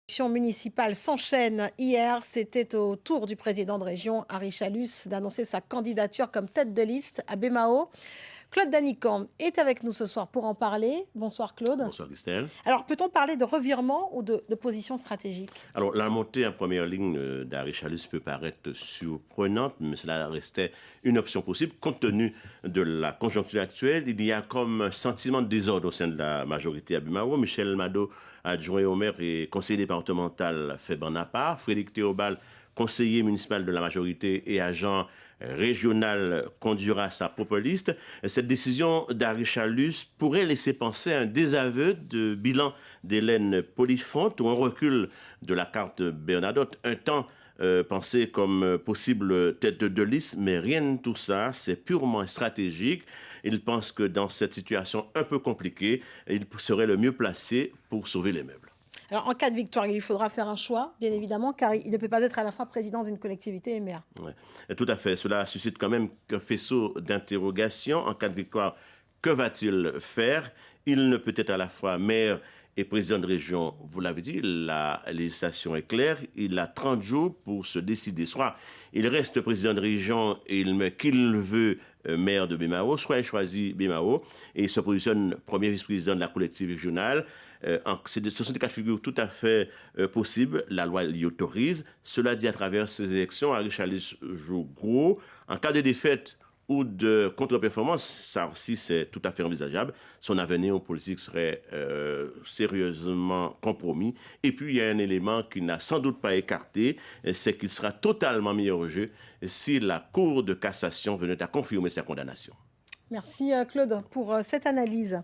L'élection municipale s'enchaîne. Hier, c'était au tour du président de région, Harry Chalus, d'annoncer sa candidature comme tête de liste à Bémao. Claude Danican est avec nous ce soir pour en parler. Bonsoir Claude. Bonsoir Christelle. Alors, peut-on parler de revirement ou de position stratégique? Alors, la montée en première ligne d'Harry Chalus peut paraître surprenante, mais cela restait une option possible. Compte tenu de la conjoncture actuelle, il y a comme un sentiment de désordre au sein de la majorité à Bémao. Michel Mado, adjoint au maire et conseiller départemental, fait bon à part. Frédéric Théobald, conseiller municipal de la majorité et agent régional, conduira sa propre liste. Cette décision d'Harry Chalus pourrait laisser penser à un désaveu de bilan d'Hélène Polifonte ou un recul de la carte Bernadotte. Un temps pensé comme possible tête de liste, mais rien de tout ça, c'est purement stratégique. Il pense que dans cette situation un peu compliquée, il serait le mieux placé pour sauver les meubles. Alors, en cas de victoire, il lui faudra faire un choix, bien évidemment, car il ne peut pas être à la fois président d'une collectivité et maire. Ouais. Tout à fait. Cela suscite quand même un faisceau d'interrogations. En cas de victoire, que va-t-il faire? Il ne peut être à la fois maire et président de région. Vous l'avez dit, la législation est claire. Il a 30 jours pour se décider. Soit il reste président de région et il met qu'il veut maire de Bémao, soit il choisit Bémao et il se positionne premier vice-président de la collectivité régionale. Ce sont des cas de figure tout à fait possibles. La loi l'y autorise. Cela dit, à travers ces élections, Harry Chalus joue gros. En cas de défaite ou de contre-performance, ça aussi c'est tout à fait envisageable. Son avenir politique serait sérieusement compromis. Et puis il y a un élément qui n'a sans doute pas écarté, c'est qu'il sera totalement mis au jeu si la Cour de cassation venait à confirmer sa condamnation. Merci Claude pour cette analyse.